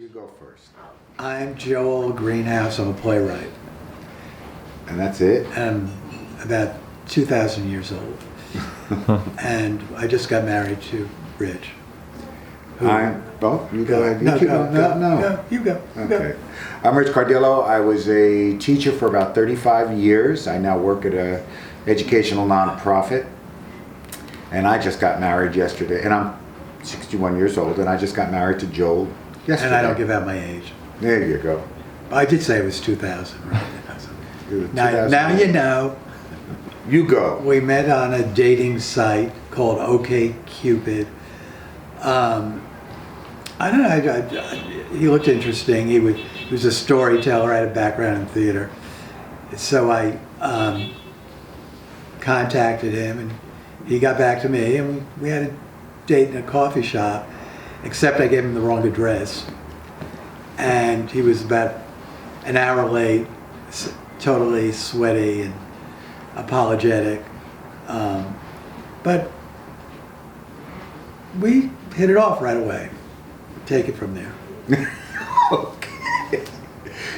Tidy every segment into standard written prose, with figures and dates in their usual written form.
You go first. I'm Joel Greenhouse. I'm a playwright. And that's it? I'm about 2,000 years old. And I just got married to Rich. You go ahead. No, You no, you go. Okay. I'm Rich Cardillo. I was a teacher for about 35 years. I now work at a educational nonprofit. And I just got married yesterday. And I'm 61 years old, and I just got married to Joel yesterday. And I don't give out my age. There you go. I did say it was 2000, right? Now 2000. you know. You go. We met on a dating site called OkCupid. I don't know. He looked interesting. He was a storyteller. I had a background in theater, so I contacted him, and he got back to me, and we had a date in a coffee shop. Except I gave him the wrong address, and he was about an hour late, totally sweaty and apologetic, but we hit it off right away. Take it from there. Okay.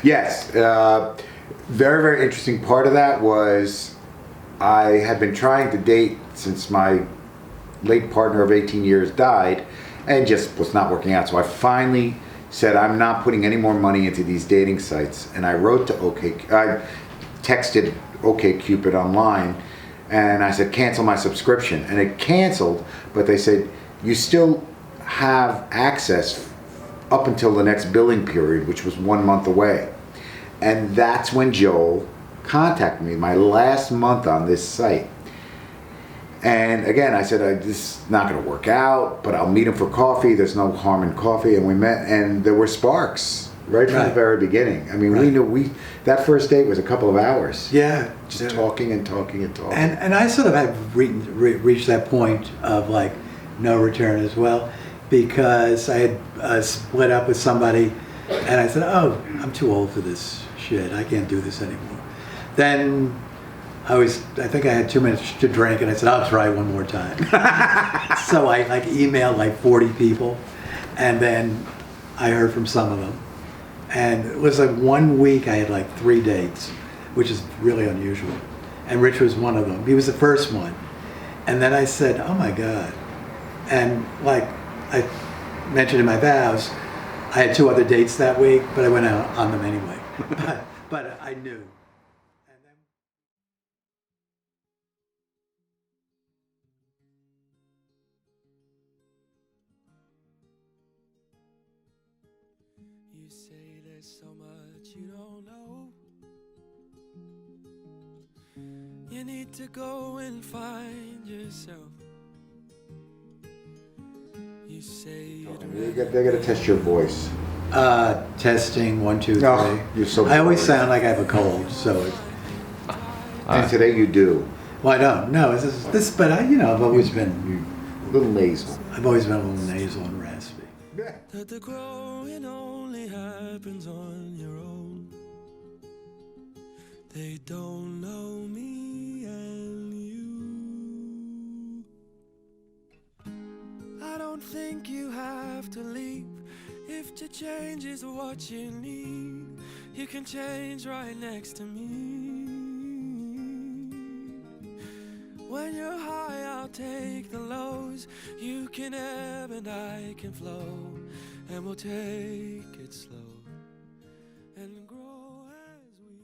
Yes. Very, very interesting part of that was I had been trying to date since my late partner of 18 years died and just was not working out. So I finally said, I'm not putting any more money into these dating sites. And I wrote to I texted OkCupid online and I said, cancel my subscription. And it canceled, but they said, you still have access up until the next billing period, which was 1 month away. And that's when Joel contacted me, my last month on this site. And again, I said, this is not going to work out, but I'll meet him for coffee. There's no harm in coffee. And we met, and there were sparks right from the very beginning. I mean, we knew that first date was a couple of hours. Yeah. Just talking and talking and talking. And I sort of have reached that point of like no return as well, because I had split up with somebody, and I said, oh, I'm too old for this shit. I can't do this anymore. Then I think I had too much to drink, and I said, I'll try one more time. So I emailed 40 people, and then I heard from some of them. And it was 1 week I had 3 dates, which is really unusual. And Rich was one of them. He was the first one. And then I said, oh my God. And I mentioned in my vows, I had 2 other dates that week, but I went out on them anyway. but I knew. You say there's so much you don't know. You need to go and find yourself. You say they got to test your voice. Testing 1, 2, 3. Oh, you're so I always bored. sound like I have a cold, so. And today you do. Well, I don't. No, but I've always been. A little nasal. I've always been a little nasal and raspy. that the growing only happens on your own. They don't know me and you. I don't think you have to leave. If to change is what you need, you can change right next to me. When you're high, I'll take the lows. You can ebb and I can flow, and we'll take it slow and grow as we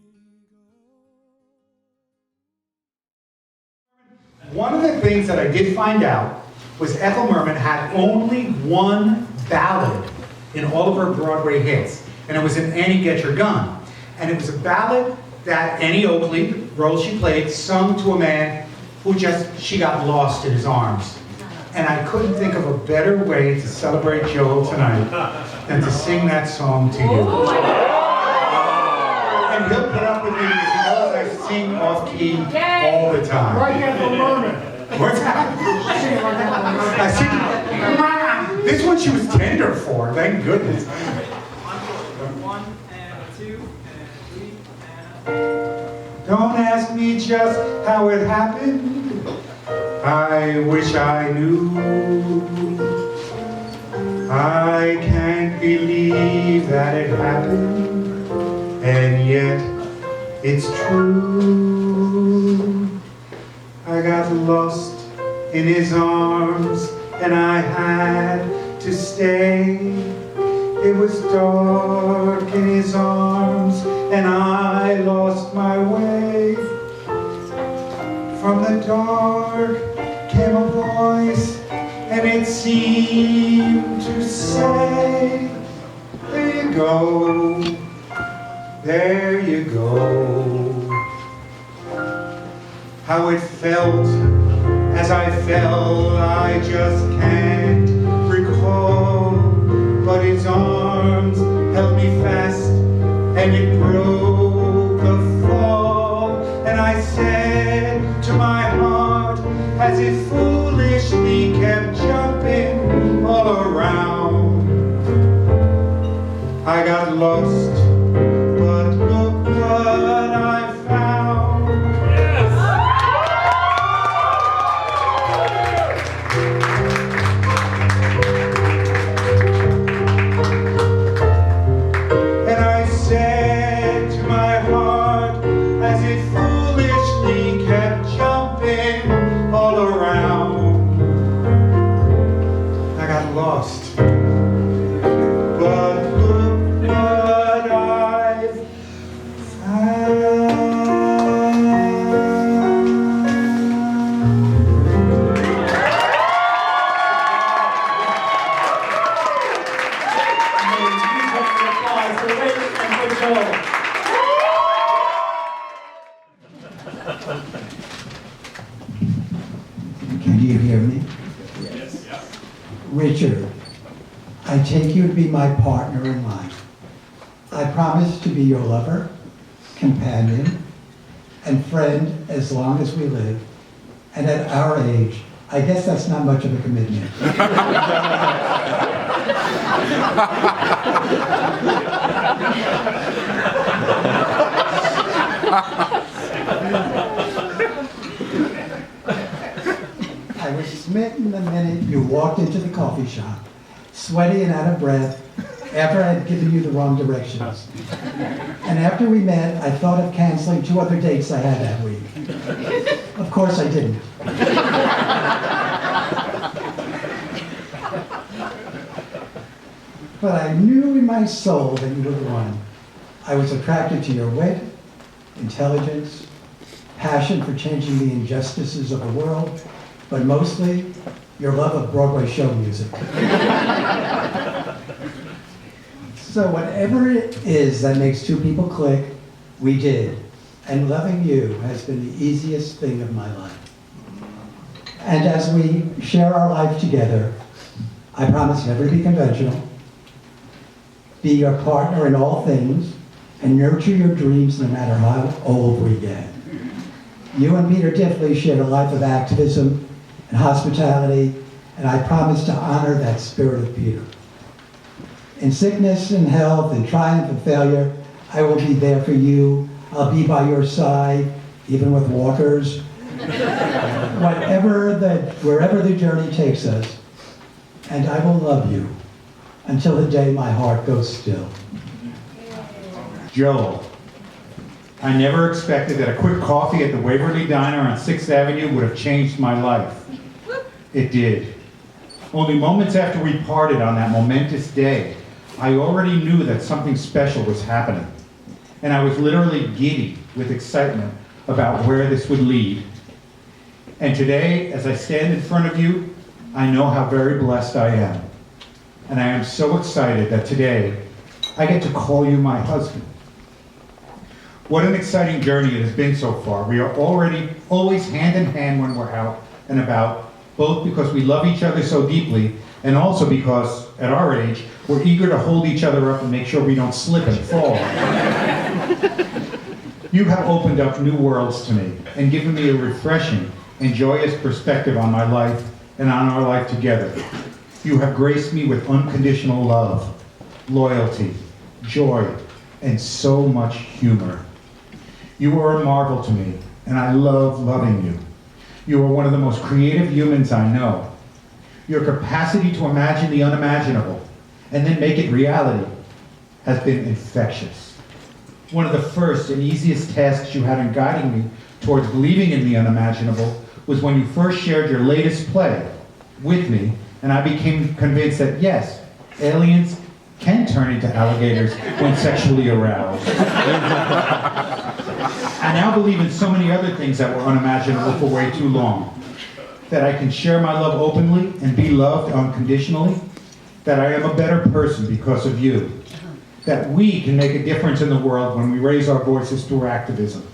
go. One of the things that I did find out was Ethel Merman had only one ballad in all of her Broadway hits, and it was in Annie Get Your Gun. And it was a ballad that Annie Oakley, the role she played, sung to a man who she got lost in his arms. And I couldn't think of a better way to celebrate Joel tonight than to sing that song to you. And he'll put up with me because he knows I sing off key all the time. Like Ethel Merman. What's that? I sing, this one she was tender for, thank goodness. 1 and 2 and 3 and... Don't ask me just how it happened. I wish I knew. I can't believe that it happened, and yet it's true. I got lost in his arms, and I had to stay. It was dark in his arms, and I lost my way. From the dark came a voice, and it seemed to say, there you go, there you go. How it felt as I fell, I just can't recall. But his arms held me fast, and it broke the fall. And I said to my heart, as it foolishly kept jumping all around, I got lost, but look what I found. And I said to my heart, as it foolishly kept jumping all around, I got lost, but look what I've Can you hear me? Yes. Richard, I take you to be my partner in life. I promise to be your lover, companion, and friend as long as we live. And at our age, I guess that's not much of a commitment. I was smitten the minute you walked into the coffee shop, sweaty and out of breath, after I had given you the wrong directions. And after we met, I thought of canceling 2 other dates I had that week. Of course I didn't. But I knew in my soul that you were the one. I was attracted to your wit, intelligence, passion for changing the injustices of the world, but mostly your love of Broadway show music. So whatever it is that makes 2 people click, we did. And loving you has been the easiest thing of my life. And as we share our life together, I promise never to be conventional, be your partner in all things, and nurture your dreams no matter how old we get. You and Peter Diffley shared a life of activism and hospitality, and I promise to honor that spirit of Peter. In sickness and health, in triumph and failure, I will be there for you. I'll be by your side, even with walkers. Wherever the journey takes us, and I will love you until the day my heart goes still. Joel, I never expected that a quick coffee at the Waverly Diner on 6th Avenue would have changed my life. It did. Only moments after we parted on that momentous day, I already knew that something special was happening. And I was literally giddy with excitement about where this would lead. And today, as I stand in front of you, I know how very blessed I am. And I am so excited that today, I get to call you my husband. What an exciting journey it has been so far. We are always hand in hand when we're out and about, both because we love each other so deeply, and also because, at our age, we're eager to hold each other up and make sure we don't slip and fall. You have opened up new worlds to me and given me a refreshing and joyous perspective on my life and on our life together. You have graced me with unconditional love, loyalty, joy, and so much humor. You are a marvel to me, and I love loving you. You are one of the most creative humans I know. Your capacity to imagine the unimaginable and then make it reality has been infectious. One of the first and easiest tasks you had in guiding me towards believing in the unimaginable was when you first shared your latest play with me, and I became convinced that yes, aliens can turn into alligators when sexually aroused. I now believe in so many other things that were unimaginable for way too long. That I can share my love openly and be loved unconditionally. That I am a better person because of you. That we can make a difference in the world when we raise our voices through activism.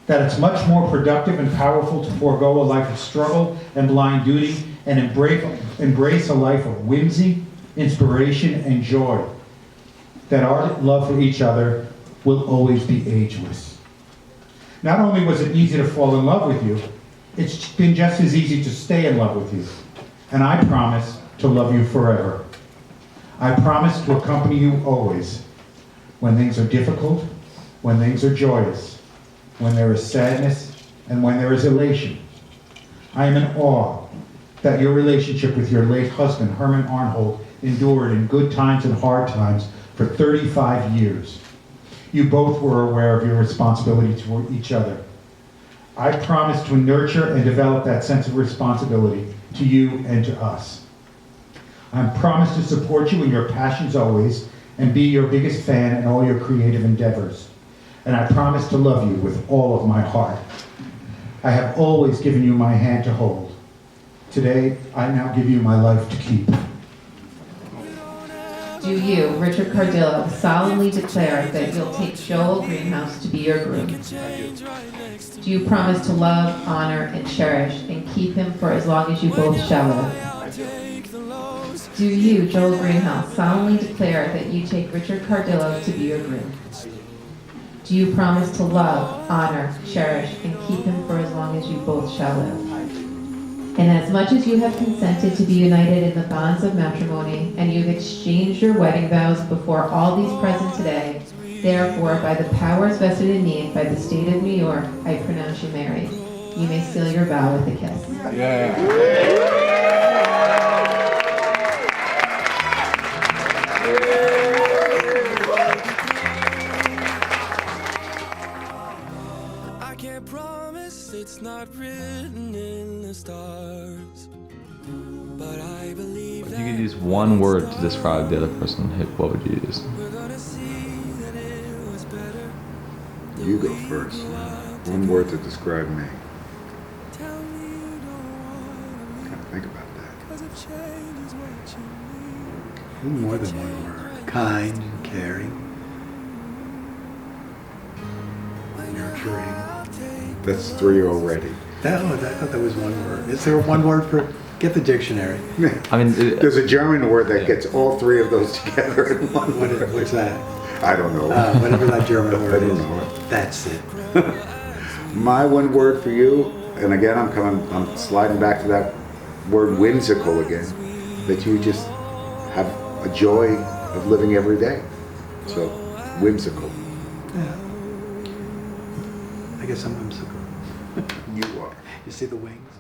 That it's much more productive and powerful to forego a life of struggle and blind duty and embrace a life of whimsy, inspiration, and joy. That our love for each other will always be ageless. Not only was it easy to fall in love with you, it's been just as easy to stay in love with you. And I promise to love you forever. I promise to accompany you always. When things are difficult, when things are joyous, when there is sadness, and when there is elation. I am in awe that your relationship with your late husband, Herman Arnhold, endured in good times and hard times for 35 years. You both were aware of your responsibility toward each other. I promise to nurture and develop that sense of responsibility to you and to us. I promise to support you in your passions always and be your biggest fan in all your creative endeavors. And I promise to love you with all of my heart. I have always given you my hand to hold. Today, I now give you my life to keep. Do you, Richard Cardillo, solemnly declare that you'll take Joel Greenhouse to be your groom? Do you promise to love, honor, and cherish, and keep him for as long as you both shall live? Do you, Joel Greenhouse, solemnly declare that you take Richard Cardillo to be your groom? Do you promise to love, honor, cherish, and keep him for as long as you both shall live? And as much as you have consented to be united in the bonds of matrimony, and you've exchanged your wedding vows before all these present today, therefore, by the powers vested in me by the state of New York, I pronounce you married. You may seal your vow with a kiss. I can't promise it's not written in the stars, but I believe If that you could use one word to describe the other person, what would you use? we're gonna see that it was better. You go first. One word to describe me. Tell me you don't want Gotta think about that. me, 'cause if change is what you More than one word. Kind, caring, nurturing. That's 3 already. I thought that was one word. Is there one word for, get the dictionary. I mean, There's a German word that gets all 3 of those together in one word. What's that? I don't know. Whatever that German word I don't is. know. That's it. My one word for you, and again, I'm sliding back to that word whimsical again, that you just have a joy of living every day. So, whimsical. Yeah. I guess I'm whimsical. You are. You see the wings?